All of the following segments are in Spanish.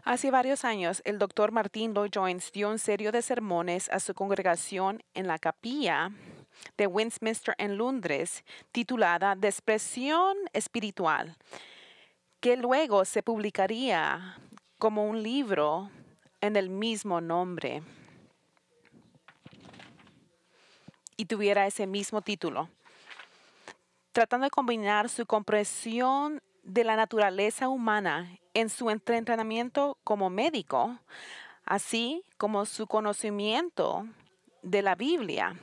Hace varios años, el doctor Martin Lloyd-Jones dio un serio de sermones a su congregación en la capilla de Westminster en Londres, titulada De expresión espiritual, que luego se publicaría como un libro en el mismo nombre y tuviera ese mismo título, tratando de combinar su comprensión de la naturaleza humana en su entrenamiento como médico, así como su conocimiento de la Biblia.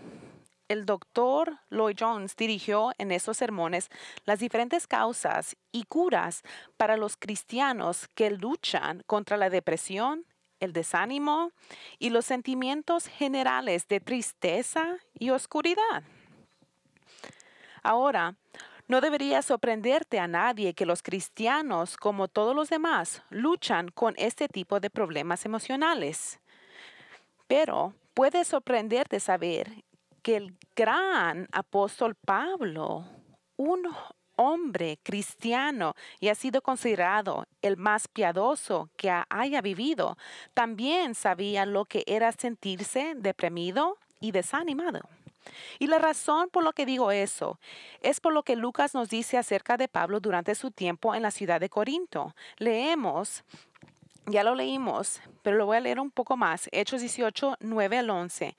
El doctor Lloyd-Jones dirigió en esos sermones las diferentes causas y curas para los cristianos que luchan contra la depresión, el desánimo y los sentimientos generales de tristeza y oscuridad. Ahora, no debería sorprenderte a nadie que los cristianos, como todos los demás, luchan con este tipo de problemas emocionales. Pero puede sorprenderte saber que el gran apóstol Pablo, un hombre cristiano y ha sido considerado el más piadoso que haya vivido, también sabía lo que era sentirse deprimido y desanimado. Y la razón por lo que digo eso es por lo que Lucas nos dice acerca de Pablo durante su tiempo en la ciudad de Corinto. Leemos, ya lo leímos, pero lo voy a leer un poco más. Hechos 18, 9 al 11.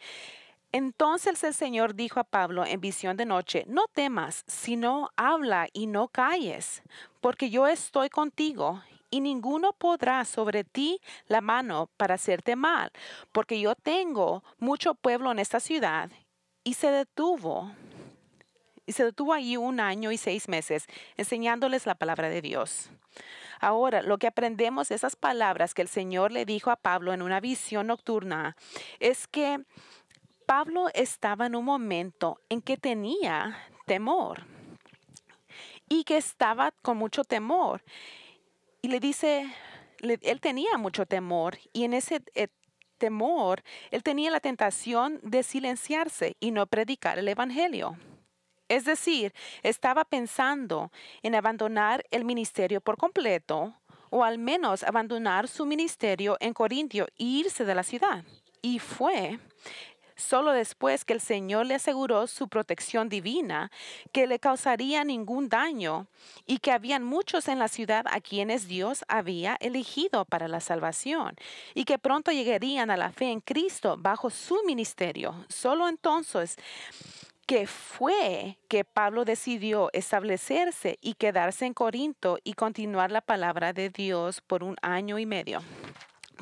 Entonces el Señor dijo a Pablo en visión de noche, no temas, sino habla y no calles, porque yo estoy contigo y ninguno podrá sobre ti la mano para hacerte mal, porque yo tengo mucho pueblo en esta ciudad. Y se detuvo allí 1 año y 6 meses, enseñándoles la palabra de Dios. Ahora, lo que aprendemos de esas palabras que el Señor le dijo a Pablo en una visión nocturna es que Pablo estaba en un momento en que tenía temor y que estaba con mucho temor. Y le dice, él tenía mucho temor y en ese temor, él tenía la tentación de silenciarse y no predicar el evangelio. Es decir, estaba pensando en abandonar el ministerio por completo o al menos abandonar su ministerio en Corintio e irse de la ciudad. Y fue solo después que el Señor le aseguró su protección divina, que le causaría ningún daño y que habían muchos en la ciudad a quienes Dios había elegido para la salvación y que pronto llegarían a la fe en Cristo bajo su ministerio. Solo entonces que fue que Pablo decidió establecerse y quedarse en Corinto y continuar la palabra de Dios por 1 año y medio.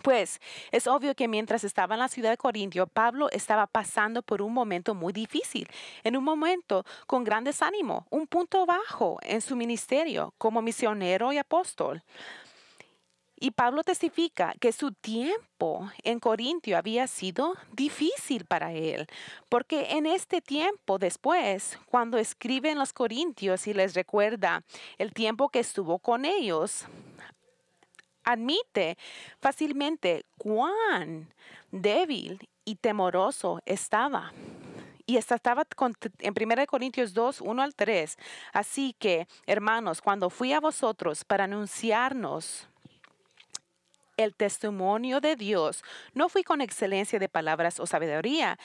Pues es obvio que mientras estaba en la ciudad de Corintio, Pablo estaba pasando por un momento muy difícil, en un momento con gran desánimo, un punto bajo en su ministerio como misionero y apóstol. Y Pablo testifica que su tiempo en Corintio había sido difícil para él, porque en este tiempo después, cuando escribe en los Corintios y les recuerda el tiempo que estuvo con ellos, admite fácilmente cuán débil y temoroso estaba. Y estaba en 1 Corintios 2, 1 al 3. Así que, hermanos, cuando fui a vosotros para anunciarnos el testimonio de Dios, no fui con excelencia de palabras o sabiduría,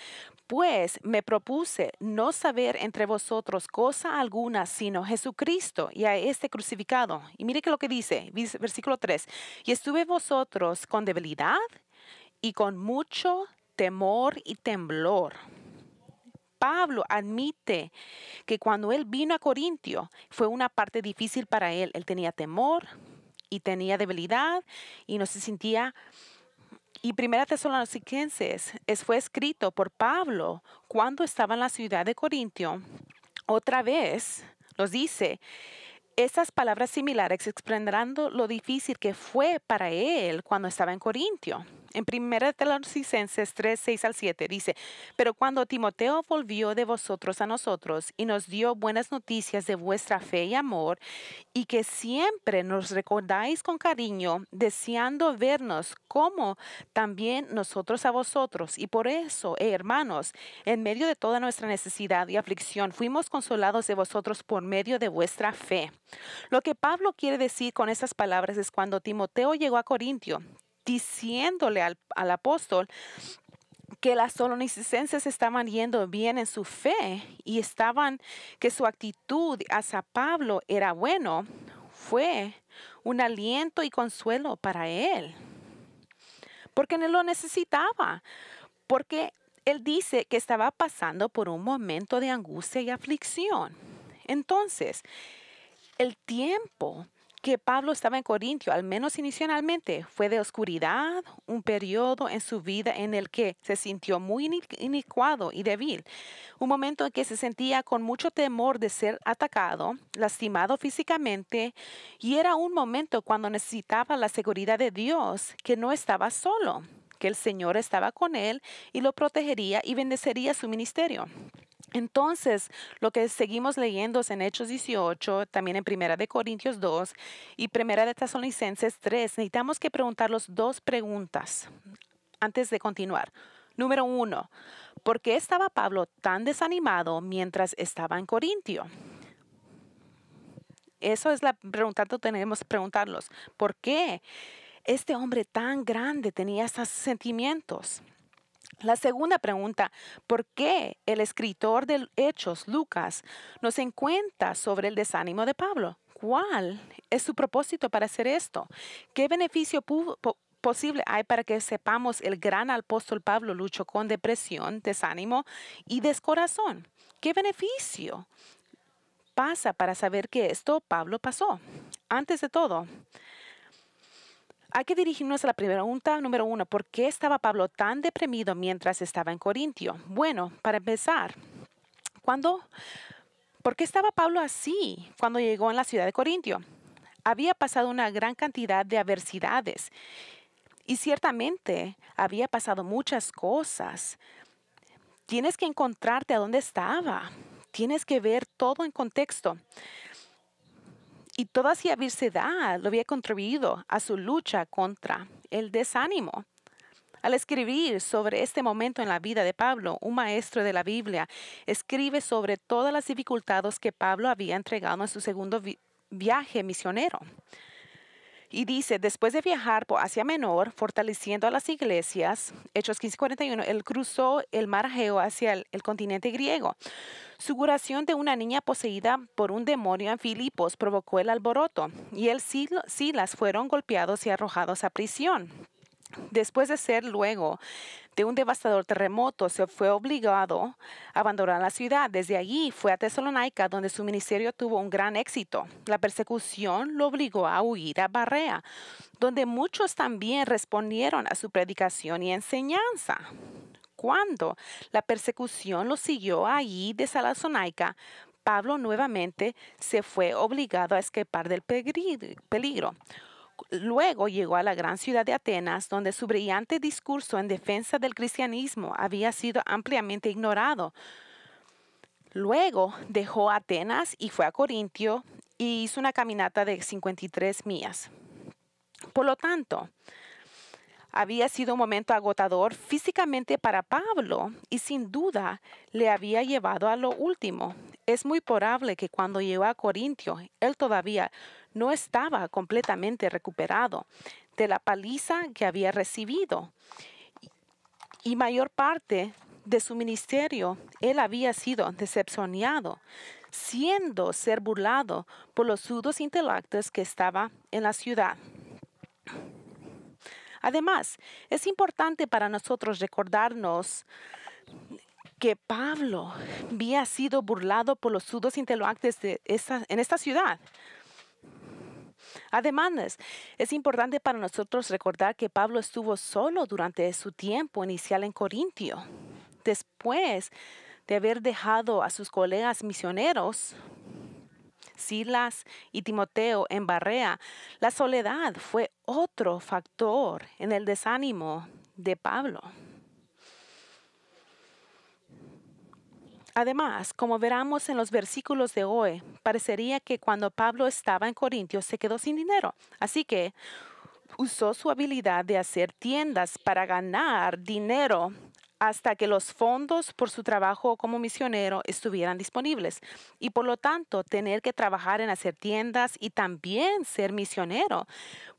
pues me propuse no saber entre vosotros cosa alguna sino Jesucristo y a este crucificado. Y mire que lo que dice, versículo 3, y estuve vosotros con debilidad y con mucho temor y temblor. Pablo admite que cuando él vino a Corintio fue una parte difícil para él. Él tenía temor y tenía debilidad y no se sentía. Y Primera Tesalonicenses fue escrito por Pablo cuando estaba en la ciudad de Corintio. Otra vez nos dice esas palabras similares expresando lo difícil que fue para él cuando estaba en Corintio. En 1 Tesalonicenses 3, 6 al 7 dice, pero cuando Timoteo volvió de vosotros a nosotros y nos dio buenas noticias de vuestra fe y amor, y que siempre nos recordáis con cariño, deseando vernos como también nosotros a vosotros. Y por eso, hermanos, en medio de toda nuestra necesidad y aflicción, fuimos consolados de vosotros por medio de vuestra fe. Lo que Pablo quiere decir con esas palabras es cuando Timoteo llegó a Corintio, diciéndole al apóstol que las tesalonicenses estaban yendo bien en su fe y que su actitud hacia Pablo era bueno, fue un aliento y consuelo para él, porque él lo necesitaba, porque él dice que estaba pasando por un momento de angustia y aflicción. Entonces, el tiempo que Pablo estaba en Corintio, al menos inicialmente, fue de oscuridad, un periodo en su vida en el que se sintió muy inicuado y débil, un momento en que se sentía con mucho temor de ser atacado, lastimado físicamente, y era un momento cuando necesitaba la seguridad de Dios, que no estaba solo, que el Señor estaba con él y lo protegería y bendecería su ministerio. Entonces, lo que seguimos leyendo es en Hechos 18, también en 1 Corintios 2 y 1 Tesalonicenses 3. Necesitamos que preguntarlos dos preguntas antes de continuar. Número 1, ¿por qué estaba Pablo tan desanimado mientras estaba en Corintio? Eso es la pregunta que tenemos que preguntarlos. ¿Por qué este hombre tan grande tenía estos sentimientos? La segunda pregunta, ¿por qué el escritor de Hechos, Lucas, nos cuenta sobre el desánimo de Pablo? ¿Cuál es su propósito para hacer esto? ¿Qué beneficio posible hay para que sepamos el gran apóstol Pablo luchó con depresión, desánimo y descorazón? ¿Qué beneficio pasa para saber que esto Pablo pasó? Antes de todo, hay que dirigirnos a la pregunta número 1. ¿Por qué estaba Pablo tan deprimido mientras estaba en Corintio? Bueno, para empezar, ¿por qué estaba Pablo así cuando llegó en la ciudad de Corintio? Había pasado una gran cantidad de adversidades y ciertamente había pasado muchas cosas. Tienes que encontrarte a dónde estaba. Tienes que ver todo en contexto. Y toda esa adversidad lo había contribuido a su lucha contra el desánimo. Al escribir sobre este momento en la vida de Pablo, un maestro de la Biblia escribe sobre todas las dificultades que Pablo había entregado en su segundo viaje misionero. Y dice, después de viajar por Asia Menor, fortaleciendo a las iglesias, Hechos 15:41, él cruzó el mar Egeo hacia el continente griego. Su curación de una niña poseída por un demonio en Filipos provocó el alboroto, y él Silas fueron golpeados y arrojados a prisión. Después de ser luego de un devastador terremoto, se fue obligado a abandonar la ciudad. Desde allí fue a Tesalónica, donde su ministerio tuvo un gran éxito. La persecución lo obligó a huir a Berea, donde muchos también respondieron a su predicación y enseñanza. Cuando la persecución lo siguió allí de Tesalónica, Pablo nuevamente se fue obligado a escapar del peligro. Luego llegó a la gran ciudad de Atenas, donde su brillante discurso en defensa del cristianismo había sido ampliamente ignorado. Luego dejó Atenas y fue a Corintio y hizo una caminata de 53 millas. Por lo tanto, había sido un momento agotador físicamente para Pablo y sin duda le había llevado a lo último. Es muy probable que cuando llegó a Corintio, él todavía no estaba completamente recuperado de la paliza que había recibido. Y mayor parte de su ministerio, él había sido decepcionado, siendo ser burlado por los pseudos intelectos que estaban en la ciudad. Además, es importante para nosotros recordarnos que Pablo había sido burlado por los pseudos intelectos en esta ciudad. Además, es importante para nosotros recordar que Pablo estuvo solo durante su tiempo inicial en Corintio. Después de haber dejado a sus colegas misioneros, Silas y Timoteo en Berea, la soledad fue otro factor en el desánimo de Pablo. Además, como veremos en los versículos de hoy, parecería que cuando Pablo estaba en Corintios se quedó sin dinero. Así que usó su habilidad de hacer tiendas para ganar dinero hasta que los fondos por su trabajo como misionero estuvieran disponibles. Y por lo tanto, tener que trabajar en hacer tiendas y también ser misionero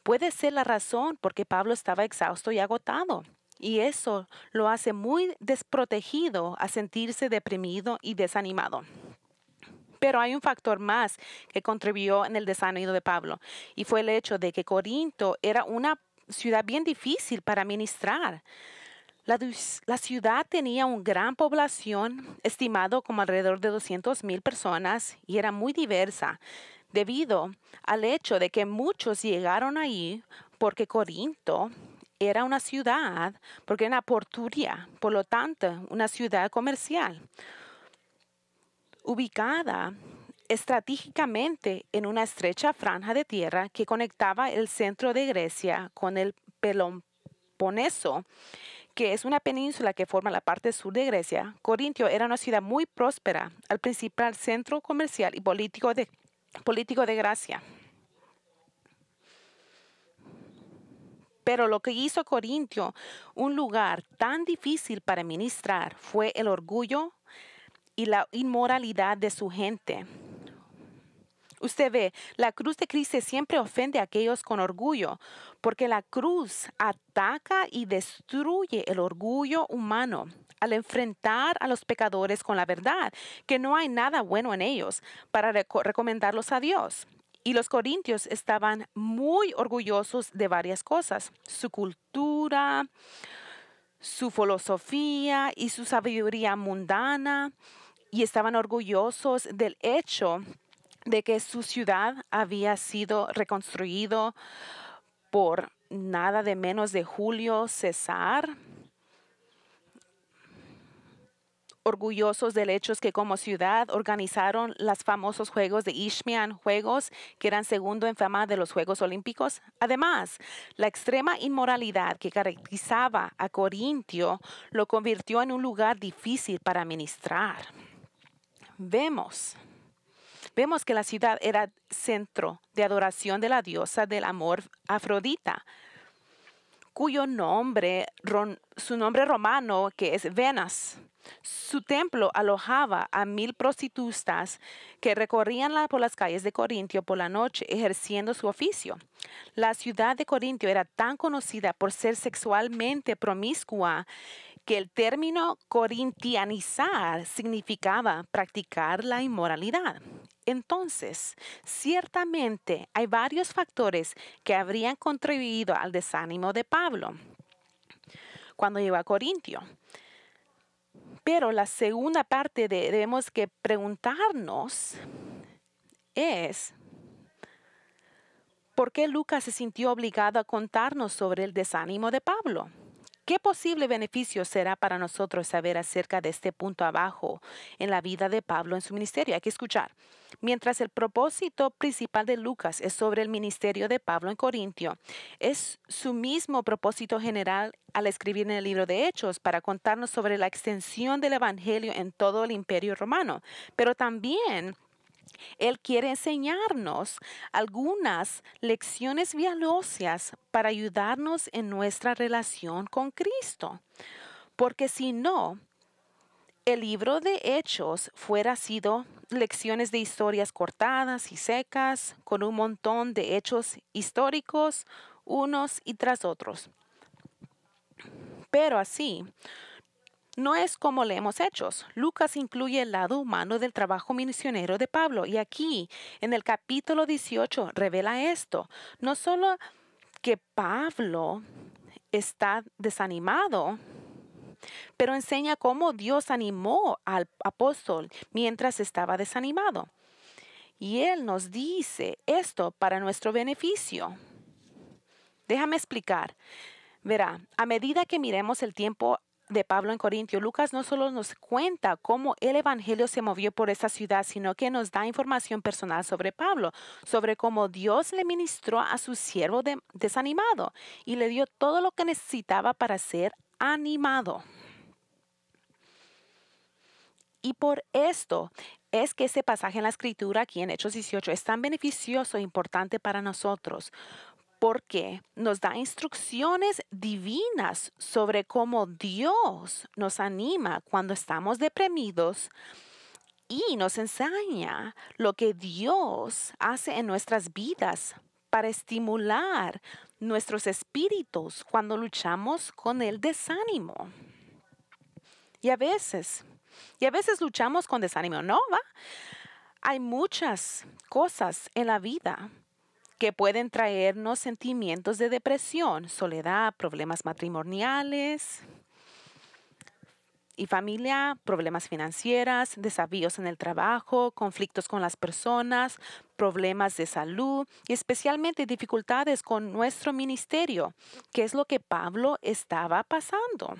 puede ser la razón por qué Pablo estaba exhausto y agotado. Y eso lo hace muy desprotegido a sentirse deprimido y desanimado. Pero hay un factor más que contribuyó en el desánimo de Pablo, y fue el hecho de que Corinto era una ciudad bien difícil para ministrar. La ciudad tenía una gran población, estimado como alrededor de 200,000 personas, y era muy diversa, debido al hecho de que muchos llegaron ahí porque Corinto era una ciudad, porque era una portuaria, por lo tanto, una ciudad comercial, ubicada estratégicamente en una estrecha franja de tierra que conectaba el centro de Grecia con el Peloponeso, que es una península que forma la parte sur de Grecia. Corintio era una ciudad muy próspera, el principal centro comercial y político de Grecia. Pero lo que hizo Corintio un lugar tan difícil para ministrar fue el orgullo y la inmoralidad de su gente. Usted ve, la cruz de Cristo siempre ofende a aquellos con orgullo, porque la cruz ataca y destruye el orgullo humano al enfrentar a los pecadores con la verdad, que no hay nada bueno en ellos, para recomendarlos a Dios. Y los corintios estaban muy orgullosos de varias cosas: su cultura, su filosofía y su sabiduría mundana, y estaban orgullosos del hecho de que su ciudad había sido reconstruido por nada de menos de Julio César. Orgullosos del hecho que como ciudad organizaron los famosos Juegos de Isthmian, juegos que eran segundo en fama de los Juegos Olímpicos. Además, la extrema inmoralidad que caracterizaba a Corintio lo convirtió en un lugar difícil para ministrar. Vemos que la ciudad era centro de adoración de la diosa del amor Afrodita, cuyo nombre, su nombre romano, que es Venus. Su templo alojaba a 1,000 prostitutas que recorrían por las calles de Corintio por la noche ejerciendo su oficio. La ciudad de Corintio era tan conocida por ser sexualmente promiscua que el término corintianizar significaba practicar la inmoralidad. Entonces, ciertamente hay varios factores que habrían contribuido al desánimo de Pablo cuando llegó a Corintio. Pero la segunda parte debemos que preguntarnos es: ¿por qué Lucas se sintió obligado a contarnos sobre el desánimo de Pablo? ¿Qué posible beneficio será para nosotros saber acerca de este punto abajo en la vida de Pablo en su ministerio? Hay que escuchar. Mientras el propósito principal de Lucas es sobre el ministerio de Pablo en Corintio, es su mismo propósito general al escribir en el libro de Hechos para contarnos sobre la extensión del evangelio en todo el imperio romano. Pero también él quiere enseñarnos algunas lecciones valiosas para ayudarnos en nuestra relación con Cristo. Porque si no, el libro de Hechos fuera sido lecciones de historias cortadas y secas, con un montón de hechos históricos, unos y tras otros. Pero así no es como leemos Hechos. Lucas incluye el lado humano del trabajo misionero de Pablo. Y aquí, en el capítulo 18, revela esto. No solo que Pablo está desanimado, pero enseña cómo Dios animó al apóstol mientras estaba desanimado. Y él nos dice esto para nuestro beneficio. Déjame explicar. Verá, a medida que miremos el tiempo de Pablo en Corintio, Lucas no solo nos cuenta cómo el evangelio se movió por esa ciudad, sino que nos da información personal sobre Pablo, sobre cómo Dios le ministró a su siervo desanimado y le dio todo lo que necesitaba para ser animado. Y por esto es que ese pasaje en la escritura aquí en Hechos 18 es tan beneficioso e importante para nosotros, porque nos da instrucciones divinas sobre cómo Dios nos anima cuando estamos deprimidos y nos enseña lo que Dios hace en nuestras vidas para estimular nuestros espíritus cuando luchamos con el desánimo. Y a veces luchamos con desánimo, ¿no? ¿Va? Hay muchas cosas en la vida que pueden traernos sentimientos de depresión, soledad, problemas matrimoniales y familia, problemas financieros, desafíos en el trabajo, conflictos con las personas, problemas de salud y especialmente dificultades con nuestro ministerio, que es lo que Pablo estaba pasando.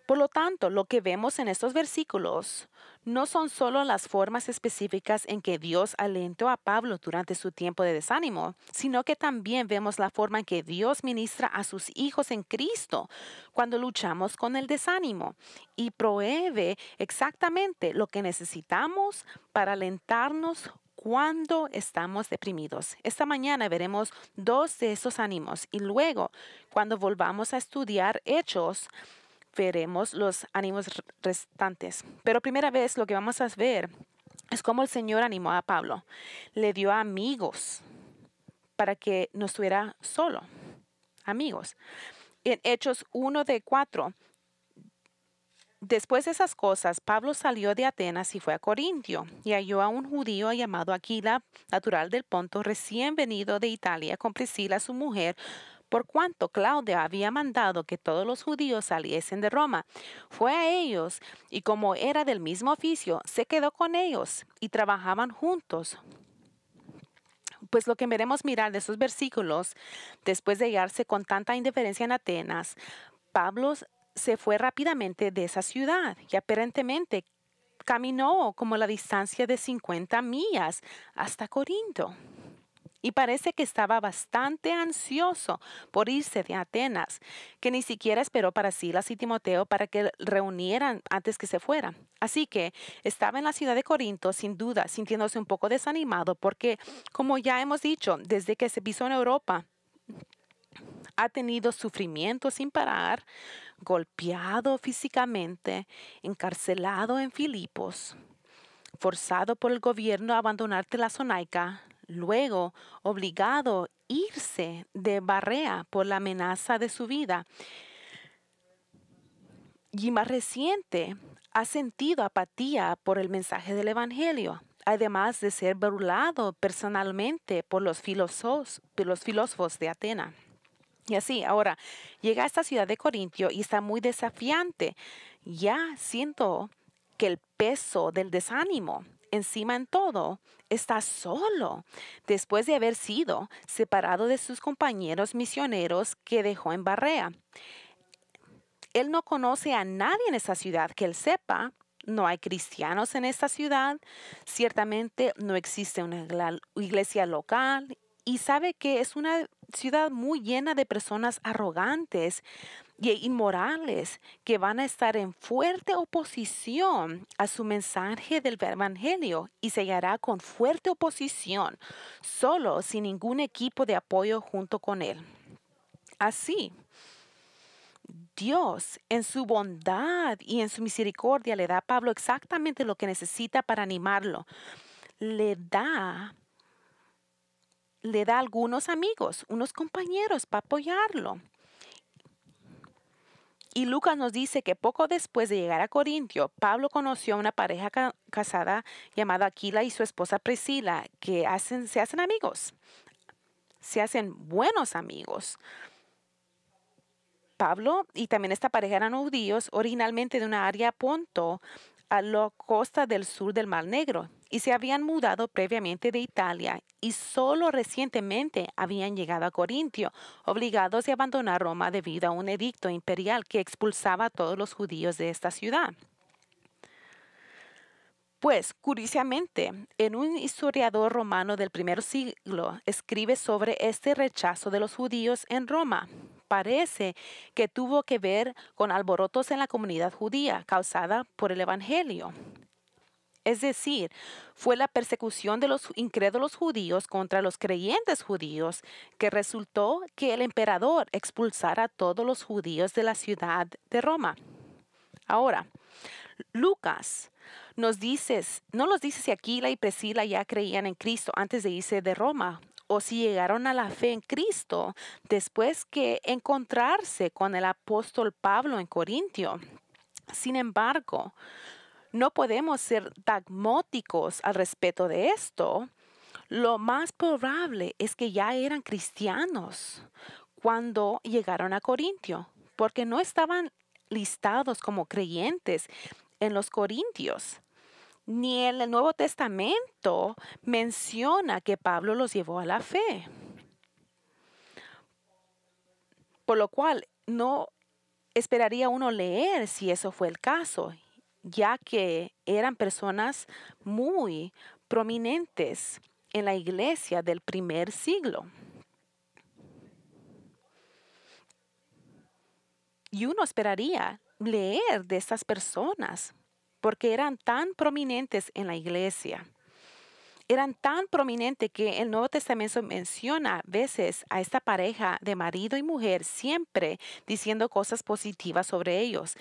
Por lo tanto, lo que vemos en estos versículos no son solo las formas específicas en que Dios alentó a Pablo durante su tiempo de desánimo, sino que también vemos la forma en que Dios ministra a sus hijos en Cristo cuando luchamos con el desánimo y provee exactamente lo que necesitamos para alentarnos cuando estamos deprimidos. Esta mañana veremos dos de esos ánimos y luego, cuando volvamos a estudiar Hechos, veremos los ánimos restantes. Pero primera vez lo que vamos a ver es cómo el Señor animó a Pablo. Le dio amigos para que no estuviera solo. Amigos. En Hechos 1:4. Después de esas cosas, Pablo salió de Atenas y fue a Corintio y halló a un judío llamado Aquila, natural del Ponto, recién venido de Italia, con Priscila, su mujer, por cuanto Claudia había mandado que todos los judíos saliesen de Roma. Fue a ellos y como era del mismo oficio, se quedó con ellos y trabajaban juntos. Pues lo que veremos mirar de esos versículos, después de hallarse con tanta indiferencia en Atenas, Pablo se fue rápidamente de esa ciudad y aparentemente caminó como la distancia de 50 millas hasta Corinto. Y parece que estaba bastante ansioso por irse de Atenas, que ni siquiera esperó para Silas y Timoteo para que reunieran antes que se fuera. Así que estaba en la ciudad de Corinto, sin duda, sintiéndose un poco desanimado, porque, como ya hemos dicho, desde que se pisó en Europa, ha tenido sufrimiento sin parar, golpeado físicamente, encarcelado en Filipos, forzado por el gobierno a abandonar Tesalónica, luego obligado a irse de Berea por la amenaza de su vida. Y más reciente, ha sentido apatía por el mensaje del Evangelio, además de ser burlado personalmente por los filósofos de Atenas. Y así, ahora llega a esta ciudad de Corintio y está muy desafiante. Ya siento que el peso del desánimo encima en todo, está solo después de haber sido separado de sus compañeros misioneros que dejó en Berea. Él no conoce a nadie en esa ciudad que él sepa. No hay cristianos en esta ciudad. Ciertamente no existe una iglesia local. Y sabe que es una ciudad muy llena de personas arrogantes y inmorales que van a estar en fuerte oposición a su mensaje del Evangelio y se hallará con fuerte oposición, solo sin ningún equipo de apoyo junto con él. Así, Dios, en su bondad y en su misericordia, le da a Pablo exactamente lo que necesita para animarlo. Le da algunos amigos, unos compañeros para apoyarlo. Y Lucas nos dice que poco después de llegar a Corintio, Pablo conoció a una pareja casada llamada Aquila y su esposa Priscila, que se hacen amigos, se hacen buenos amigos. Pablo y también esta pareja eran judíos originalmente de una área Ponto, a la costa del sur del Mar Negro. y se habían mudado previamente de Italia y solo recientemente habían llegado a Corintio, obligados a abandonar Roma debido a un edicto imperial que expulsaba a todos los judíos de esta ciudad. Pues, curiosamente, en un historiador romano del primer siglo escribe sobre este rechazo de los judíos en Roma. Parece que tuvo que ver con alborotos en la comunidad judía causada por el Evangelio. Es decir, fue la persecución de los incrédulos judíos contra los creyentes judíos que resultó que el emperador expulsara a todos los judíos de la ciudad de Roma. Ahora, Lucas no nos dice si Aquila y Priscila ya creían en Cristo antes de irse de Roma o si llegaron a la fe en Cristo después que encontrarse con el apóstol Pablo en Corintio. Sin embargo, no podemos ser dogmáticos al respecto de esto. Lo más probable es que ya eran cristianos cuando llegaron a Corintio, porque no estaban listados como creyentes en los Corintios. Ni en el Nuevo Testamento menciona que Pablo los llevó a la fe. Por lo cual, no esperaría uno leer si eso fue el caso, ya que eran personas muy prominentes en la iglesia del primer siglo. Y uno esperaría leer de estas personas porque eran tan prominentes en la iglesia. Eran tan prominentes que el Nuevo Testamento menciona a veces a esta pareja de marido y mujer siempre diciendo cosas positivas sobre ellos.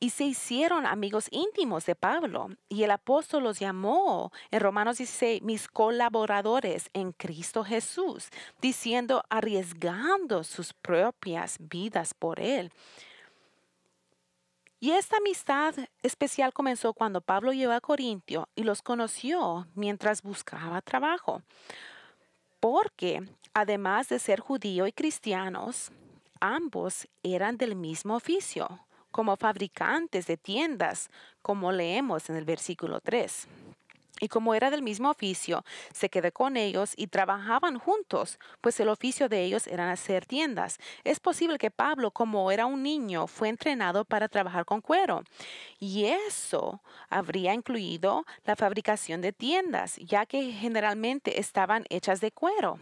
Y se hicieron amigos íntimos de Pablo. Y el apóstol los llamó en Romanos 16 mis colaboradores en Cristo Jesús, diciendo, arriesgando sus propias vidas por él. Y esta amistad especial comenzó cuando Pablo llegó a Corintio y los conoció mientras buscaba trabajo. Porque además de ser judío y cristianos, ambos eran del mismo oficio, como fabricantes de tiendas, como leemos en el versículo 3. Y como era del mismo oficio, se quedó con ellos y trabajaban juntos, pues el oficio de ellos era hacer tiendas. Es posible que Pablo, como era un niño, fue entrenado para trabajar con cuero. Y eso habría incluido la fabricación de tiendas, ya que generalmente estaban hechas de cuero.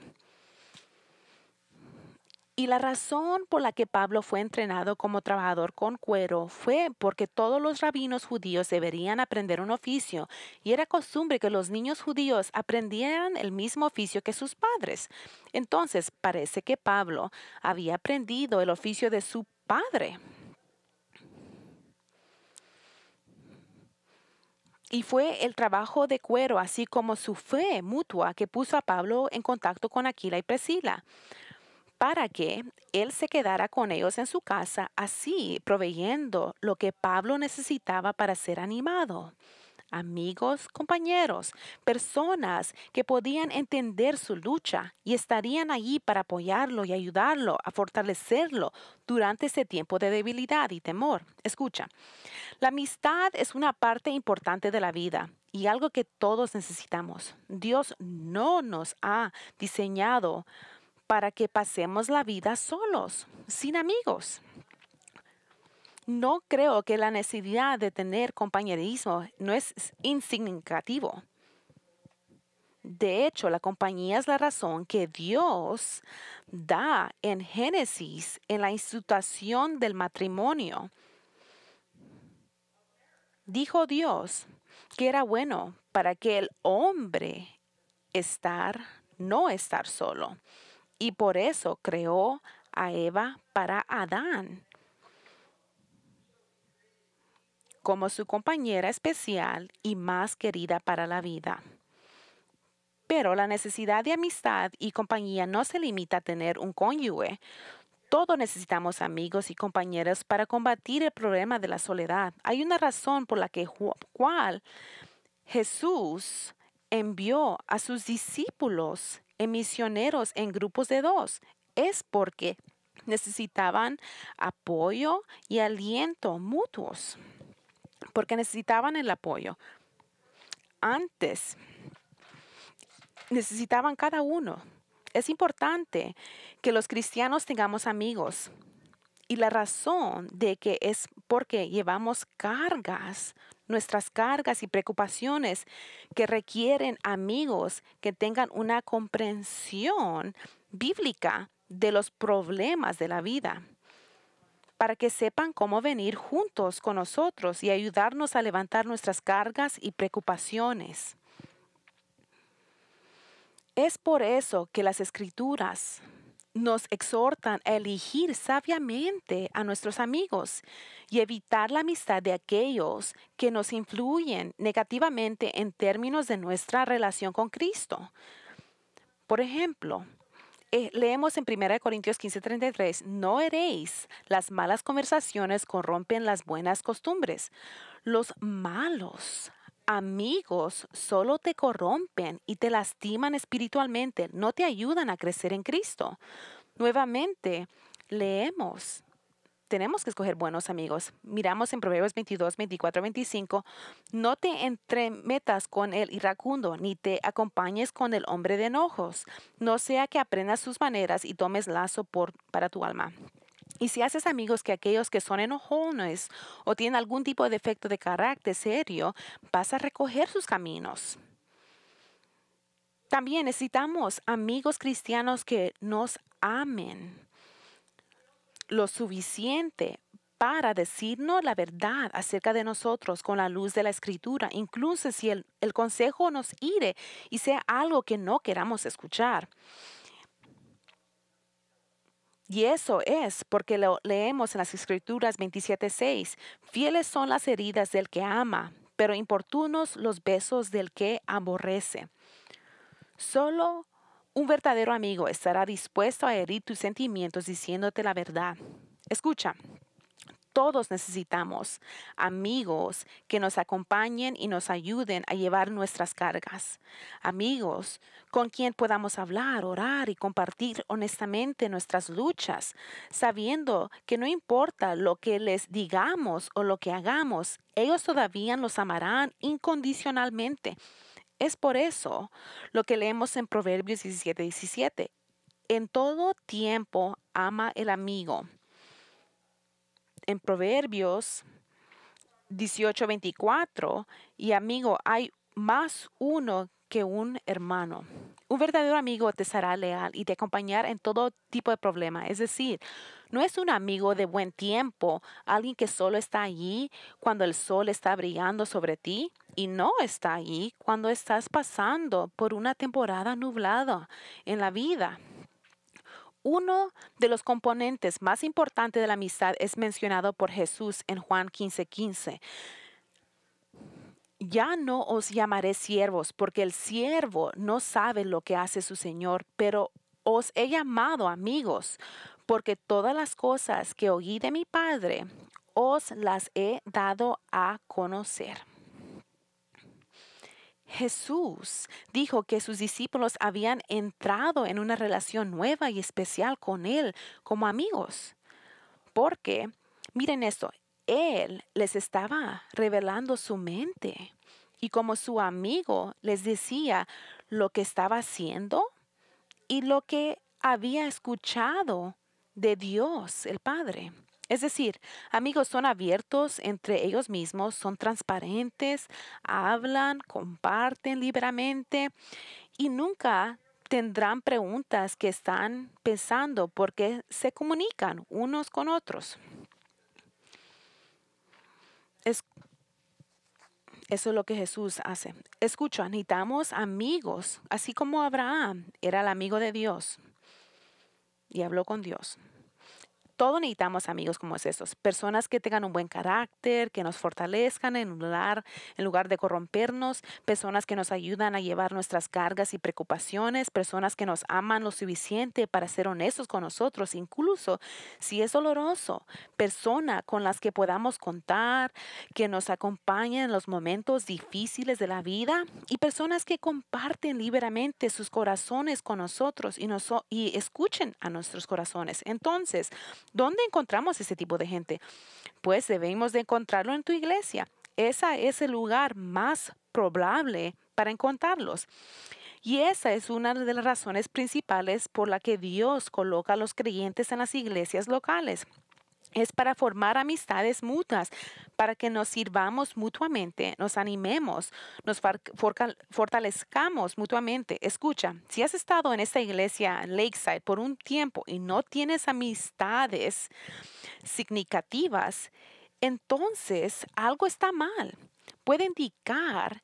Y la razón por la que Pablo fue entrenado como trabajador con cuero fue porque todos los rabinos judíos deberían aprender un oficio y era costumbre que los niños judíos aprendieran el mismo oficio que sus padres. Entonces parece que Pablo había aprendido el oficio de su padre. Y fue el trabajo de cuero, así como su fe mutua, que puso a Pablo en contacto con Aquila y Priscila, para que él se quedara con ellos en su casa, así proveyendo lo que Pablo necesitaba para ser animado. Amigos, compañeros, personas que podían entender su lucha y estarían allí para apoyarlo y ayudarlo a fortalecerlo durante ese tiempo de debilidad y temor. Escucha, la amistad es una parte importante de la vida y algo que todos necesitamos. Dios no nos ha diseñado para que pasemos la vida solos, sin amigos. No creo que la necesidad de tener compañerismo no es insignificativo. De hecho, la compañía es la razón que Dios da en Génesis en la institución del matrimonio. Dijo Dios que era bueno para que el hombre no estar solo. Y por eso creó a Eva para Adán como su compañera especial y más querida para la vida. Pero la necesidad de amistad y compañía no se limita a tener un cónyuge. Todos necesitamos amigos y compañeros para combatir el problema de la soledad. Hay una razón por la cual Jesús envió a sus discípulos en misioneros en grupos de 2. Es porque necesitaban apoyo y aliento mutuos. Porque necesitaban el apoyo. antes necesitaban cada uno. Es importante que los cristianos tengamos amigos. Y la razón de que es porque llevamos cargas, nuestras cargas y preocupaciones que requieren amigos que tengan una comprensión bíblica de los problemas de la vida, para que sepan cómo venir juntos con nosotros y ayudarnos a levantar nuestras cargas y preocupaciones. Es por eso que las Escrituras nos exhortan a elegir sabiamente a nuestros amigos y evitar la amistad de aquellos que nos influyen negativamente en términos de nuestra relación con Cristo. Por ejemplo, leemos en 1 Corintios 15:33, no heréis, las malas conversaciones corrompen las buenas costumbres. Los malos amigos solo te corrompen y te lastiman espiritualmente, no te ayudan a crecer en Cristo. Nuevamente, leemos. Tenemos que escoger buenos amigos. Miramos en Proverbios 22, 24, 25. No te entremetas con el iracundo, ni te acompañes con el hombre de enojos. No sea que aprendas sus maneras y tomes lazo para tu alma. Y si haces amigos que aquellos que son enojones o tienen algún tipo de defecto de carácter serio, vas a recoger sus caminos. También necesitamos amigos cristianos que nos amen lo suficiente para decirnos la verdad acerca de nosotros con la luz de la Escritura, incluso si el consejo nos hire y sea algo que no queramos escuchar. Y eso es porque lo leemos en las Escrituras 27:6. Fieles son las heridas del que ama, pero importunos los besos del que aborrece. Solo un verdadero amigo estará dispuesto a herir tus sentimientos diciéndote la verdad. Escucha, todos necesitamos amigos que nos acompañen y nos ayuden a llevar nuestras cargas. Amigos con quien podamos hablar, orar y compartir honestamente nuestras luchas, sabiendo que no importa lo que les digamos o lo que hagamos, ellos todavía nos amarán incondicionalmente. Es por eso lo que leemos en Proverbios 17:17. En todo tiempo ama el amigo. En Proverbios 18:24, y amigo, hay más uno que un hermano. Un verdadero amigo te será leal y te acompañará en todo tipo de problema. Es decir, no es un amigo de buen tiempo, alguien que solo está allí cuando el sol está brillando sobre ti y no está allí cuando estás pasando por una temporada nublada en la vida. Uno de los componentes más importantes de la amistad es mencionado por Jesús en Juan 15:15. Ya no os llamaré siervos, porque el siervo no sabe lo que hace su Señor, pero os he llamado amigos, porque todas las cosas que oí de mi Padre os las he dado a conocer. Jesús dijo que sus discípulos habían entrado en una relación nueva y especial con Él como amigos. Porque, miren esto, Él les estaba revelando su mente y como su amigo les decía lo que estaba haciendo y lo que había escuchado de Dios, el Padre. Es decir, amigos son abiertos entre ellos mismos, son transparentes, hablan, comparten libremente y nunca tendrán preguntas que están pensando porque se comunican unos con otros. Eso es lo que Jesús hace. Escucha, necesitamos amigos, así como Abraham era el amigo de Dios y habló con Dios. Todos necesitamos amigos como esos, personas que tengan un buen carácter, que nos fortalezcan en lugar de corrompernos, personas que nos ayudan a llevar nuestras cargas y preocupaciones, personas que nos aman lo suficiente para ser honestos con nosotros, incluso si es doloroso, personas con las que podamos contar, que nos acompañen en los momentos difíciles de la vida y personas que comparten libremente sus corazones con nosotros y escuchen a nuestros corazones. Entonces, ¿dónde encontramos ese tipo de gente? Pues debemos de encontrarlo en tu iglesia. Ese es el lugar más probable para encontrarlos. Y esa es una de las razones principales por la que Dios coloca a los creyentes en las iglesias locales. Es para formar amistades mutuas, para que nos sirvamos mutuamente, nos animemos, nos fortalezcamos mutuamente. Escucha, si has estado en esta iglesia Lakeside por un tiempo y no tienes amistades significativas, entonces algo está mal. Puede indicar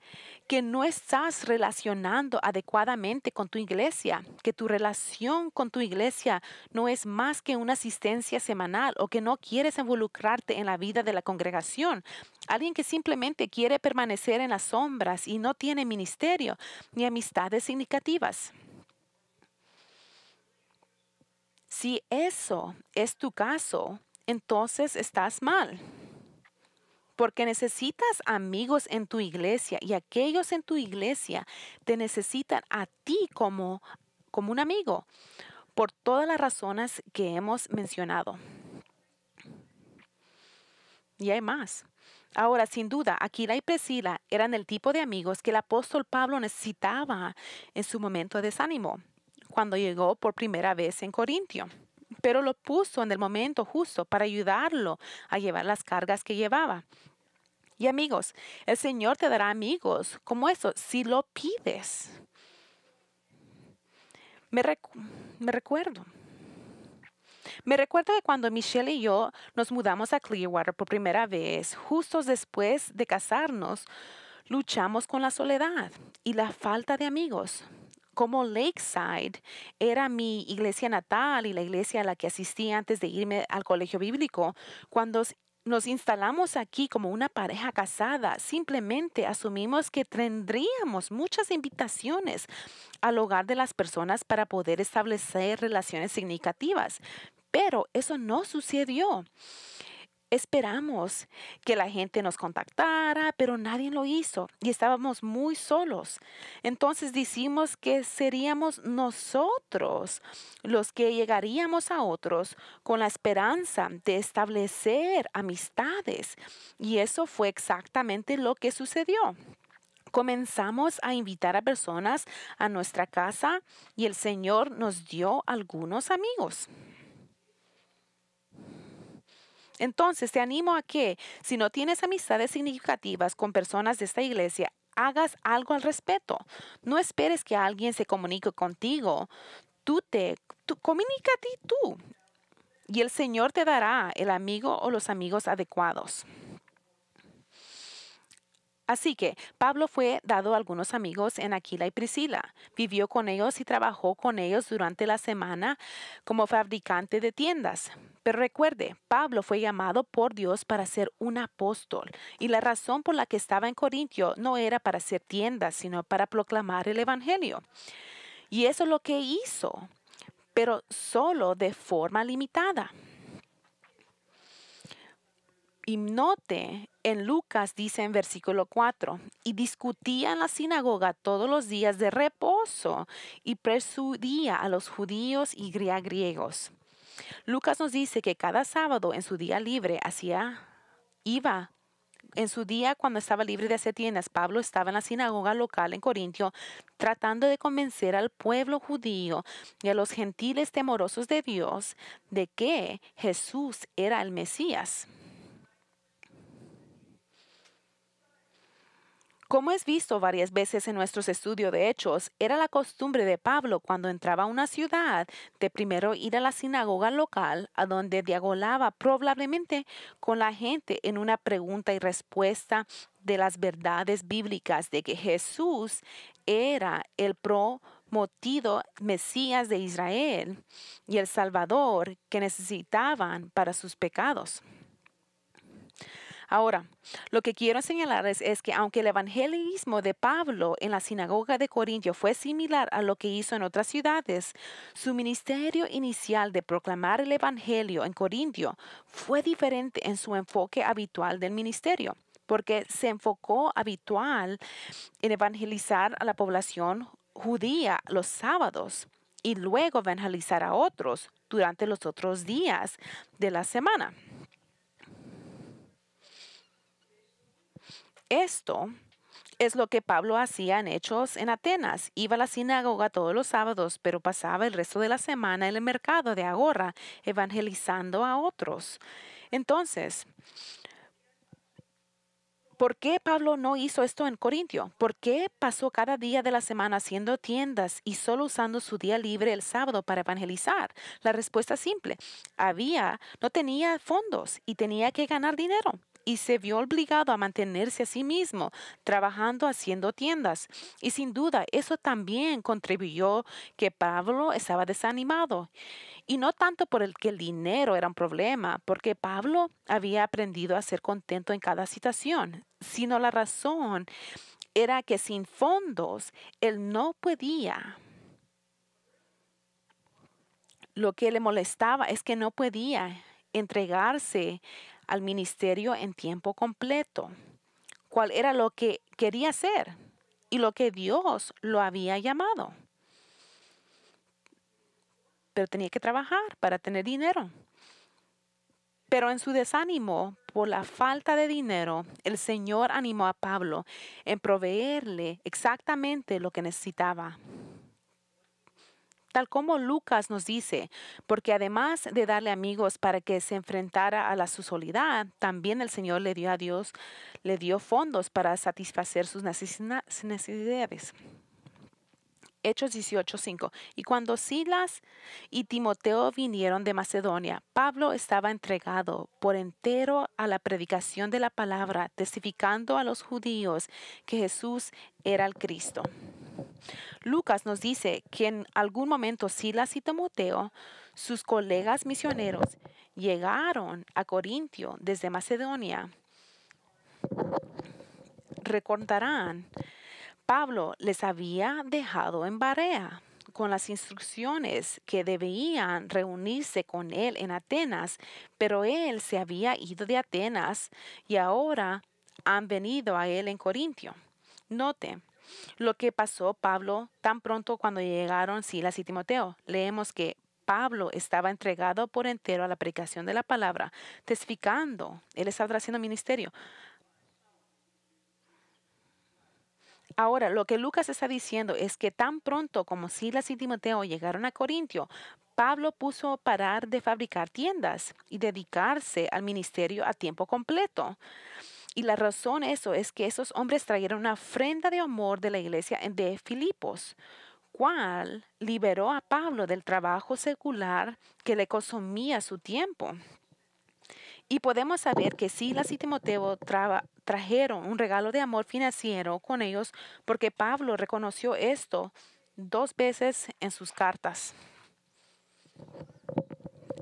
que no estás relacionando adecuadamente con tu iglesia, que tu relación con tu iglesia no es más que una asistencia semanal o que no quieres involucrarte en la vida de la congregación. Alguien que simplemente quiere permanecer en las sombras y no tiene ministerio ni amistades significativas. Si eso es tu caso, entonces estás mal. Porque necesitas amigos en tu iglesia y aquellos en tu iglesia te necesitan a ti como un amigo por todas las razones que hemos mencionado. Y hay más. Ahora, sin duda, Aquila y Priscila eran el tipo de amigos que el apóstol Pablo necesitaba en su momento de desánimo, cuando llegó por primera vez en Corintio. Pero lo puso en el momento justo para ayudarlo a llevar las cargas que llevaba. Y amigos, el Señor te dará amigos como eso si lo pides. Me, recu- me recuerdo. Me recuerdo que cuando Michelle y yo nos mudamos a Clearwater por primera vez, justo después de casarnos, luchamos con la soledad y la falta de amigos. Como Lakeside era mi iglesia natal y la iglesia a la que asistí antes de irme al colegio bíblico, cuando nos instalamos aquí como una pareja casada, simplemente asumimos que tendríamos muchas invitaciones al hogar de las personas para poder establecer relaciones significativas. Pero eso no sucedió. Esperamos que la gente nos contactara, pero nadie lo hizo y estábamos muy solos. Entonces decimos que seríamos nosotros los que llegaríamos a otros con la esperanza de establecer amistades. Y eso fue exactamente lo que sucedió. Comenzamos a invitar a personas a nuestra casa y el Señor nos dio algunos amigos. Entonces, te animo a que, si no tienes amistades significativas con personas de esta iglesia, hagas algo al respecto. No esperes que alguien se comunique contigo. Tú comunícate tú. Y el Señor te dará el amigo o los amigos adecuados. Así que Pablo fue dado a algunos amigos en Aquila y Priscila. Vivió con ellos y trabajó con ellos durante la semana como fabricante de tiendas. Pero recuerde, Pablo fue llamado por Dios para ser un apóstol. Y la razón por la que estaba en Corintio no era para hacer tiendas, sino para proclamar el Evangelio. Y eso es lo que hizo, pero solo de forma limitada. Y note, en Lucas dice en versículo 4, y discutía en la sinagoga todos los días de reposo y persuadía a los judíos y griegos. Lucas nos dice que cada sábado en su día libre iba. En su día, cuando estaba libre de hacer tiendas, Pablo estaba en la sinagoga local en Corintio, tratando de convencer al pueblo judío y a los gentiles temorosos de Dios de que Jesús era el Mesías. Como es visto varias veces en nuestros estudios de Hechos, era la costumbre de Pablo cuando entraba a una ciudad de primero ir a la sinagoga local, a donde dialogaba probablemente con la gente en una pregunta y respuesta de las verdades bíblicas de que Jesús era el prometido Mesías de Israel y el Salvador que necesitaban para sus pecados. Ahora, lo que quiero señalarles es que aunque el evangelismo de Pablo en la sinagoga de Corintio fue similar a lo que hizo en otras ciudades, su ministerio inicial de proclamar el evangelio en Corintio fue diferente en su enfoque habitual del ministerio, porque se enfocó habitual en evangelizar a la población judía los sábados y luego evangelizar a otros durante los otros días de la semana. Esto es lo que Pablo hacía en Hechos en Atenas. Iba a la sinagoga todos los sábados, pero pasaba el resto de la semana en el mercado de Agora, evangelizando a otros. Entonces, ¿por qué Pablo no hizo esto en Corintio? ¿Por qué pasó cada día de la semana haciendo tiendas y solo usando su día libre el sábado para evangelizar? La respuesta es simple. No tenía fondos y tenía que ganar dinero. Y se vio obligado a mantenerse a sí mismo, trabajando haciendo tiendas. Y sin duda, eso también contribuyó que Pablo estaba desanimado. Y no tanto por el que el dinero era un problema, porque Pablo había aprendido a ser contento en cada situación, sino la razón era que sin fondos él no podía. Lo que le molestaba es que no podía entregarse al ministerio en tiempo completo. ¿Cuál era lo que quería hacer y lo que Dios lo había llamado? Pero tenía que trabajar para tener dinero. Pero en su desánimo por la falta de dinero, el Señor animó a Pablo en proveerle exactamente lo que necesitaba. Tal como Lucas nos dice, porque además de darle amigos para que se enfrentara a la su soledad, también el Señor le dio fondos para satisfacer sus necesidades. Hechos 18:5. Y cuando Silas y Timoteo vinieron de Macedonia, Pablo estaba entregado por entero a la predicación de la palabra, testificando a los judíos que Jesús era el Cristo. Lucas nos dice que en algún momento Silas y Timoteo, sus colegas misioneros, llegaron a Corintio desde Macedonia. Recordarán, Pablo les había dejado en Barea con las instrucciones que debían reunirse con él en Atenas, pero él se había ido de Atenas y ahora han venido a él en Corintio. Note lo que pasó Pablo tan pronto cuando llegaron Silas y Timoteo. Leemos que Pablo estaba entregado por entero a la predicación de la palabra, testificando. Él estaba haciendo ministerio. Ahora, lo que Lucas está diciendo es que tan pronto como Silas y Timoteo llegaron a Corintio, Pablo puso a parar de fabricar tiendas y dedicarse al ministerio a tiempo completo. Y la razón eso es que esos hombres trajeron una ofrenda de amor de la iglesia de Filipos, cual liberó a Pablo del trabajo secular que le consumía su tiempo. Y podemos saber que Silas y Timoteo trajeron un regalo de amor financiero con ellos porque Pablo reconoció esto 2 veces en sus cartas.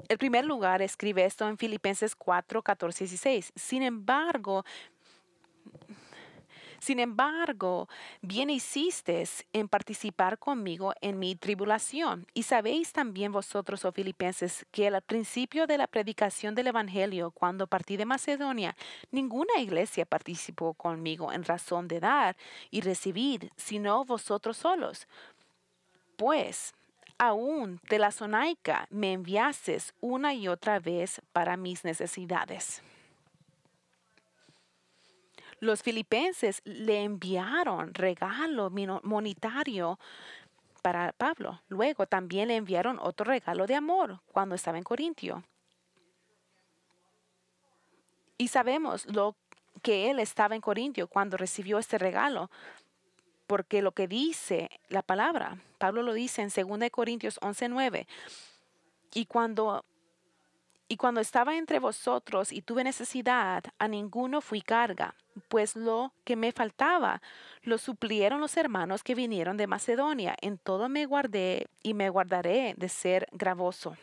En primer lugar, escribe esto en Filipenses 4, 14 y 16. Sin embargo, bien hiciste en participar conmigo en mi tribulación. Y sabéis también vosotros, oh Filipenses, que al principio de la predicación del Evangelio, cuando partí de Macedonia, ninguna iglesia participó conmigo en razón de dar y recibir, sino vosotros solos. Pues aún de la Sonaica me enviaste una y otra vez para mis necesidades. Los filipenses le enviaron regalo monetario para Pablo. Luego también le enviaron otro regalo de amor cuando estaba en Corintio. Y sabemos lo que él estaba en Corintio cuando recibió este regalo, porque lo que dice la palabra, Pablo lo dice en 2 Corintios 11:9. Y cuando estaba entre vosotros y tuve necesidad, a ninguno fui carga, pues lo que me faltaba lo suplieron los hermanos que vinieron de Macedonia. En todo me guardé y me guardaré de ser gravoso.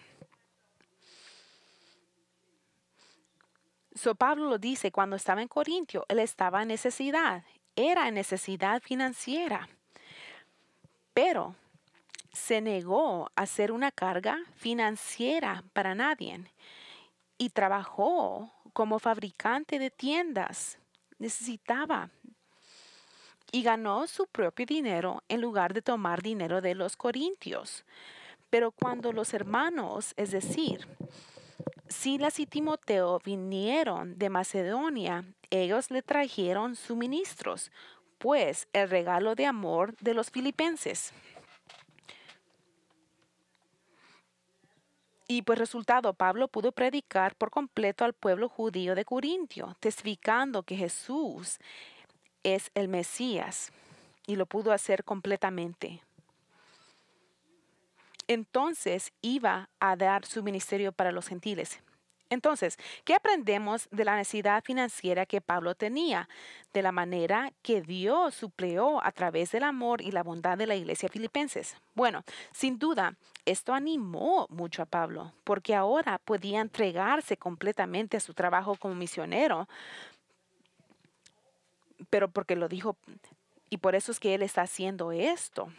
Pablo lo dice, cuando estaba en Corintio, él estaba en necesidad, era en necesidad financiera, pero se negó a ser una carga financiera para nadie. Y trabajó como fabricante de tiendas. Necesitaba. Y ganó su propio dinero en lugar de tomar dinero de los corintios. Pero cuando los hermanos, es decir, Silas y Timoteo vinieron de Macedonia. Ellos le trajeron suministros, pues el regalo de amor de los filipenses. Y pues resultado, Pablo pudo predicar por completo al pueblo judío de Corintio, testificando que Jesús es el Mesías, y lo pudo hacer completamente. Entonces iba a dar su ministerio para los gentiles. Entonces, ¿qué aprendemos de la necesidad financiera que Pablo tenía? De la manera que Dios suplió a través del amor y la bondad de la iglesia filipenses. Bueno, sin duda, esto animó mucho a Pablo, porque ahora podía entregarse completamente a su trabajo como misionero, pero porque lo dijo, y por eso es que él está haciendo esto.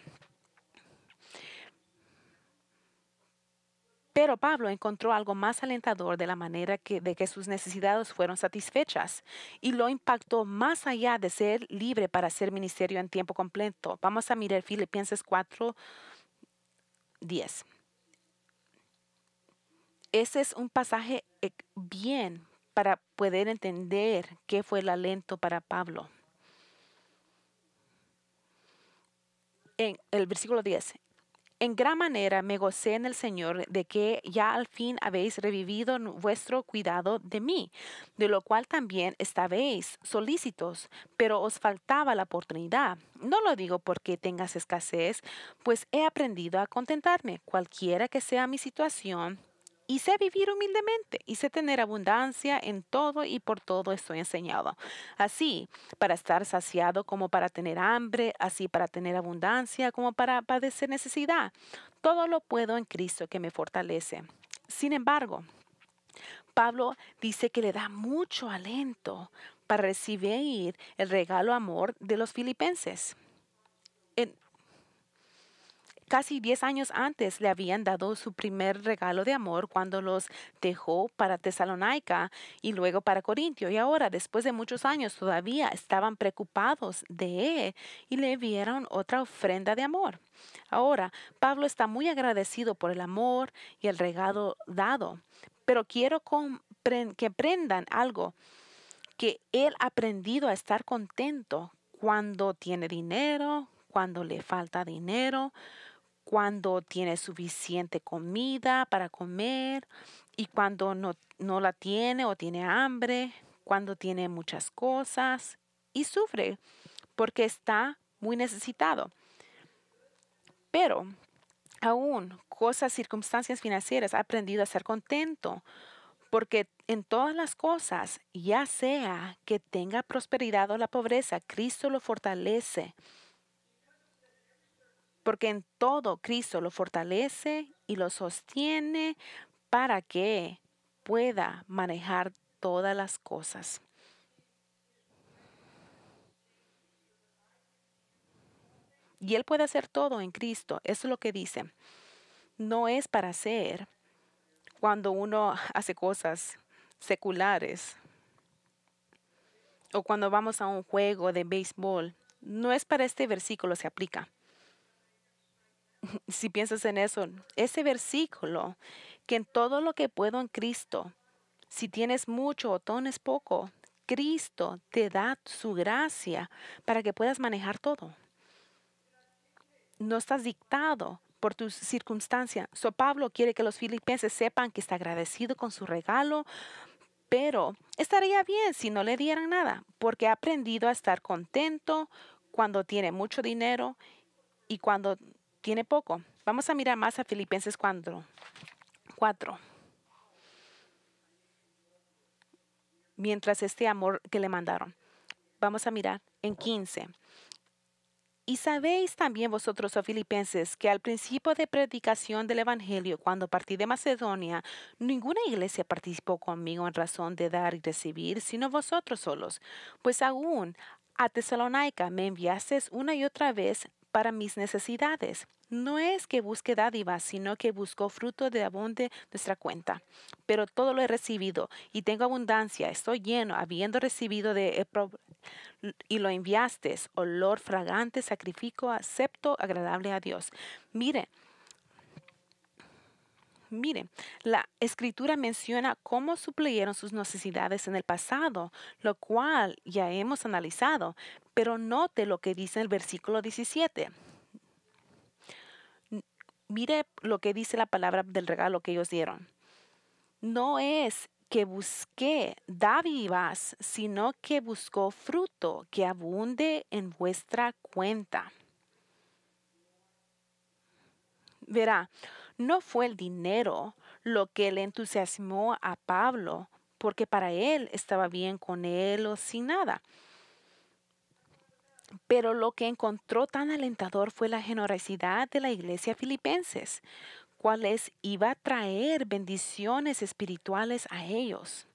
Pero Pablo encontró algo más alentador de la manera de que sus necesidades fueron satisfechas y lo impactó más allá de ser libre para hacer ministerio en tiempo completo. Vamos a mirar Filipenses 4:10. Ese es un pasaje bien para poder entender qué fue el alento para Pablo. En el versículo 10. En gran manera me gocé en el Señor de que ya al fin habéis revivido vuestro cuidado de mí, de lo cual también estabais solícitos, pero os faltaba la oportunidad. No lo digo porque tengas escasez, pues he aprendido a contentarme, cualquiera que sea mi situación. Y sé vivir humildemente, y sé tener abundancia en todo y por todo estoy enseñado. Así, para estar saciado como para tener hambre, así para tener abundancia como para padecer necesidad. Todo lo puedo en Cristo que me fortalece. Sin embargo, Pablo dice que le da mucho alento para recibir el regalo amor de los filipenses. En, Casi 10 años antes le habían dado su primer regalo de amor cuando los dejó para Tesalónica y luego para Corintio. Y ahora, después de muchos años, todavía estaban preocupados de él y le enviaron otra ofrenda de amor. Ahora, Pablo está muy agradecido por el amor y el regalo dado. Pero quiero que aprendan algo, que él ha aprendido a estar contento cuando tiene dinero, cuando le falta dinero, cuando tiene suficiente comida para comer y cuando no la tiene o tiene hambre, cuando tiene muchas cosas y sufre porque está muy necesitado. Pero aún cosas, circunstancias financieras, ha aprendido a ser contento porque en todas las cosas, ya sea que tenga prosperidad o la pobreza, Cristo lo fortalece. Porque en todo Cristo lo fortalece y lo sostiene para que pueda manejar todas las cosas. Y Él puede hacer todo en Cristo. Eso es lo que dice. No es para hacer cuando uno hace cosas seculares o cuando vamos a un juego de béisbol. No es para este versículo se aplica. Si piensas en eso, ese versículo, que en todo lo que puedo en Cristo, si tienes mucho o tienes poco, Cristo te da su gracia para que puedas manejar todo. No estás dictado por tus circunstancias. Pablo quiere que los filipenses sepan que está agradecido con su regalo, pero estaría bien si no le dieran nada, porque ha aprendido a estar contento cuando tiene mucho dinero y cuando tiene poco. Vamos a mirar más a Filipenses 4. Mientras este amor que le mandaron. Vamos a mirar en 15. Y sabéis también vosotros, oh filipenses, que al principio de predicación del Evangelio, cuando partí de Macedonia, ninguna iglesia participó conmigo en razón de dar y recibir, sino vosotros solos. Pues aún a Tesalónica me enviasteis una y otra vez para mis necesidades. No es que busque dádivas, sino que busco fruto de abunde nuestra cuenta. Pero todo lo he recibido y tengo abundancia, estoy lleno, habiendo recibido y lo enviaste, olor fragante, sacrificio acepto, agradable a Dios. Mire, la escritura menciona cómo suplieron sus necesidades en el pasado, lo cual ya hemos analizado, pero note lo que dice el versículo 17. Mire lo que dice la palabra del regalo que ellos dieron. No es que busqué dádivas, sino que buscó fruto que abunde en vuestra cuenta. Verá, no fue el dinero lo que le entusiasmó a Pablo, porque para él estaba bien con él o sin nada. Pero lo que encontró tan alentador fue la generosidad de la iglesia filipenses, cuales iba a traer bendiciones espirituales a ellos.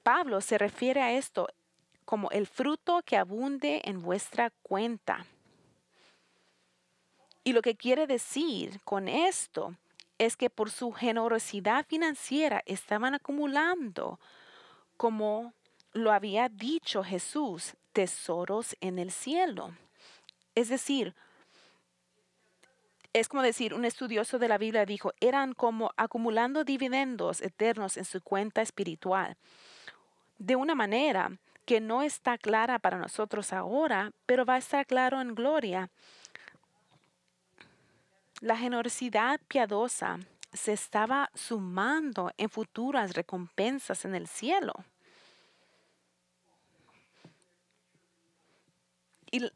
Pablo se refiere a esto como el fruto que abunde en vuestra cuenta. Y lo que quiere decir con esto es que por su generosidad financiera estaban acumulando, como lo había dicho Jesús, tesoros en el cielo. Es decir, es como decir, un estudioso de la Biblia dijo, eran como acumulando dividendos eternos en su cuenta espiritual, de una manera que no está clara para nosotros ahora, pero va a estar claro en gloria. La generosidad piadosa se estaba sumando en futuras recompensas en el cielo. Y,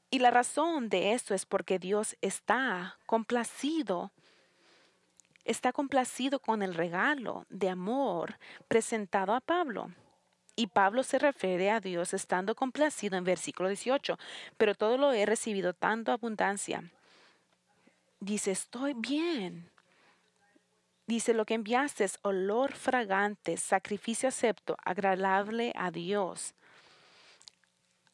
y la razón de esto es porque Dios está complacido con el regalo de amor presentado a Pablo. Y Pablo se refiere a Dios estando complacido en versículo 18, pero todo lo he recibido tanto abundancia. Dice, estoy bien. Dice, lo que enviaste es olor fragante, sacrificio acepto, agradable a Dios.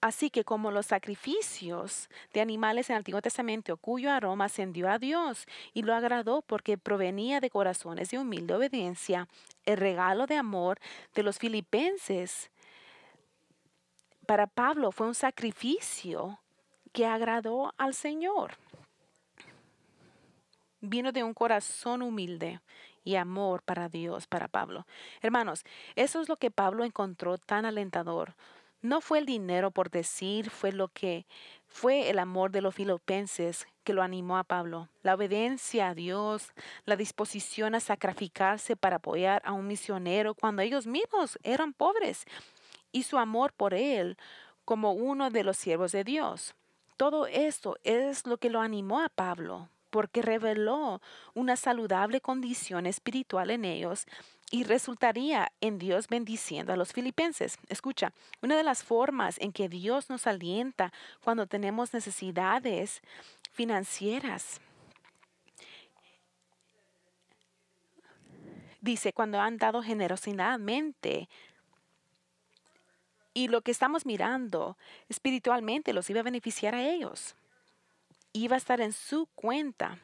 Así que como los sacrificios de animales en el Antiguo Testamento, cuyo aroma ascendió a Dios y lo agradó porque provenía de corazones de humilde obediencia, el regalo de amor de los filipenses para Pablo fue un sacrificio que agradó al Señor. Vino de un corazón humilde y amor para Dios, para Pablo. Hermanos, eso es lo que Pablo encontró tan alentador. No fue el dinero por decir, fue el amor de los filipenses que lo animó a Pablo. La obediencia a Dios, la disposición a sacrificarse para apoyar a un misionero cuando ellos mismos eran pobres y su amor por él como uno de los siervos de Dios. Todo esto es lo que lo animó a Pablo, porque reveló una saludable condición espiritual en ellos y resultaría en Dios bendiciendo a los filipenses. Escucha, una de las formas en que Dios nos alienta cuando tenemos necesidades financieras, dice, cuando han dado generosamente. Y lo que estamos mirando espiritualmente los iba a beneficiar a ellos. Iba a estar en su cuenta.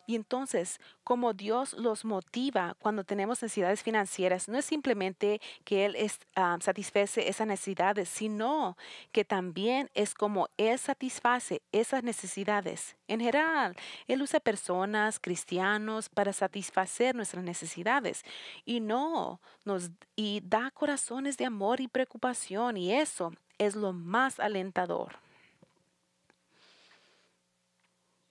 Y entonces, como Dios los motiva cuando tenemos necesidades financieras, no es simplemente que Él satisface esas necesidades, sino que también es como Él satisface esas necesidades. En general, Él usa personas, cristianos, para satisfacer nuestras necesidades y da corazones de amor y preocupación, y eso es lo más alentador.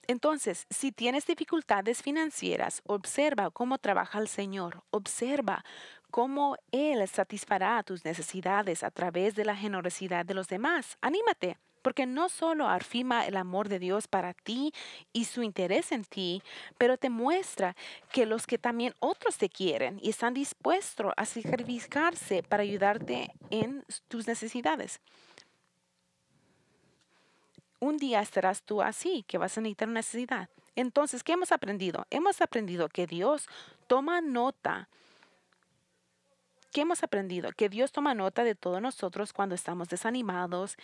Entonces, si tienes dificultades financieras, observa cómo trabaja el Señor. Observa cómo Él satisfará tus necesidades a través de la generosidad de los demás. Anímate, porque no solo afirma el amor de Dios para ti y su interés en ti, pero te muestra que los que también otros te quieren y están dispuestos a sacrificarse para ayudarte en tus necesidades. Un día estarás tú así, que vas a necesitar una necesidad. Entonces, ¿qué hemos aprendido? Hemos aprendido que Dios toma nota. ¿Qué hemos aprendido? Que Dios toma nota de todos nosotros cuando estamos desanimados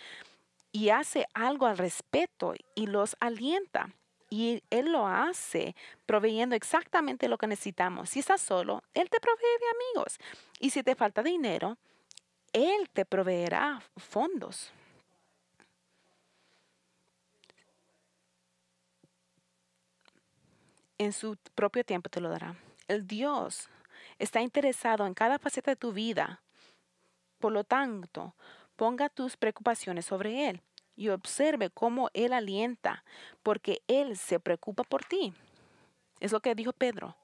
y hace algo al respecto y los alienta. Y Él lo hace proveyendo exactamente lo que necesitamos. Si estás solo, Él te provee de amigos. Y si te falta dinero, Él te proveerá fondos. En su propio tiempo te lo dará. El Dios está interesado en cada faceta de tu vida. Por lo tanto, ponga tus preocupaciones sobre Él y observe cómo Él alienta, porque Él se preocupa por ti. Es lo que dijo Pedro.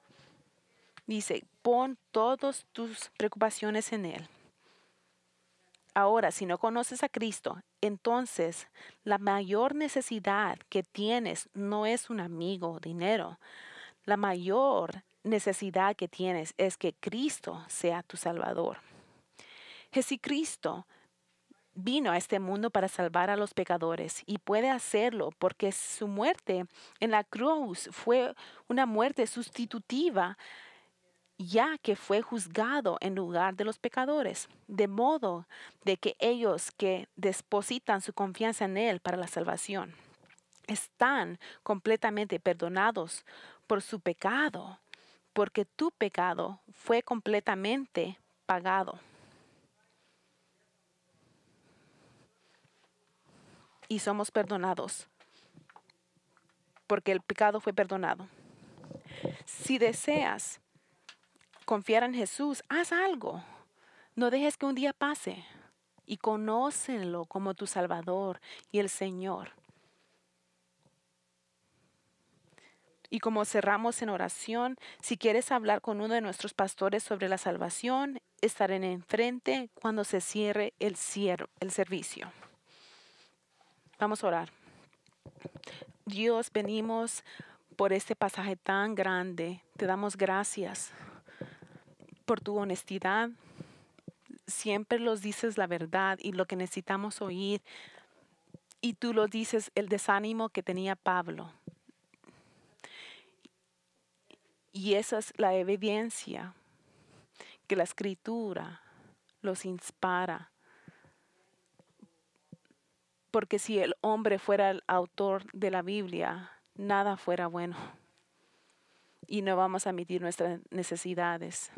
Dice, pon todas tus preocupaciones en Él. Ahora, si no conoces a Cristo, entonces la mayor necesidad que tienes no es un amigo o dinero. La mayor necesidad que tienes es que Cristo sea tu Salvador. Jesucristo vino a este mundo para salvar a los pecadores y puede hacerlo porque su muerte en la cruz fue una muerte sustitutiva, ya que fue juzgado en lugar de los pecadores, de modo de que ellos que depositan su confianza en Él para la salvación están completamente perdonados por su pecado, porque tu pecado fue completamente pagado. Y somos perdonados porque el pecado fue perdonado. Si deseas confiar en Jesús, haz algo. No dejes que un día pase y conócelo como tu Salvador y el Señor. Y como cerramos en oración, si quieres hablar con uno de nuestros pastores sobre la salvación, estaré enfrente cuando se cierre el servicio. Vamos a orar. Dios, venimos por este pasaje tan grande. Te damos gracias por tu honestidad. Siempre nos dices la verdad y lo que necesitamos oír. Y tú lo dices, el desánimo que tenía Pablo. Y esa es la evidencia que la Escritura los inspira. Porque si el hombre fuera el autor de la Biblia, nada fuera bueno. Y no vamos a admitir nuestras necesidades.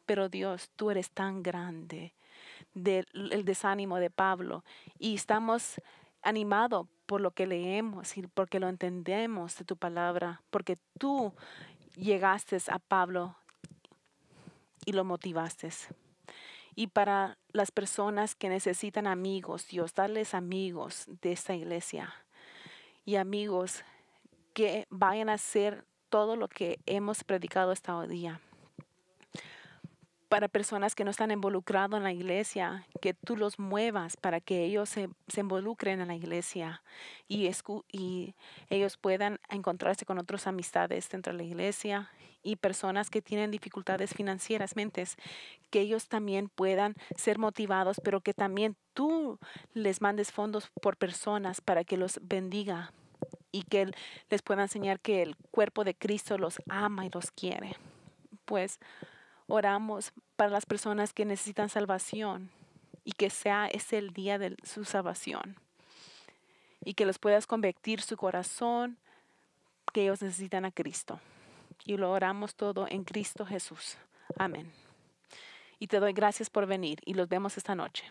Pero Dios, tú eres tan grande del el desánimo de Pablo. Y estamos animados por lo que leemos y porque lo entendemos de tu palabra. Porque tú llegaste a Pablo y lo motivaste. Y para las personas que necesitan amigos, Dios, darles amigos de esta iglesia y amigos que vayan a hacer todo lo que hemos predicado hasta hoy día. Para personas que no están involucrados en la iglesia, que tú los muevas para que ellos se involucren en la iglesia y ellos puedan encontrarse con otras amistades dentro de la iglesia y personas que tienen dificultades financieras, que ellos también puedan ser motivados, pero que también tú les mandes fondos por personas para que los bendiga y que les pueda enseñar que el cuerpo de Cristo los ama y los quiere. Pues oramos para las personas que necesitan salvación y que sea ese el día de su salvación y que los puedas convertir su corazón, que ellos necesitan a Cristo. Y lo oramos todo en Cristo Jesús. Amén. Y te doy gracias por venir y los vemos esta noche.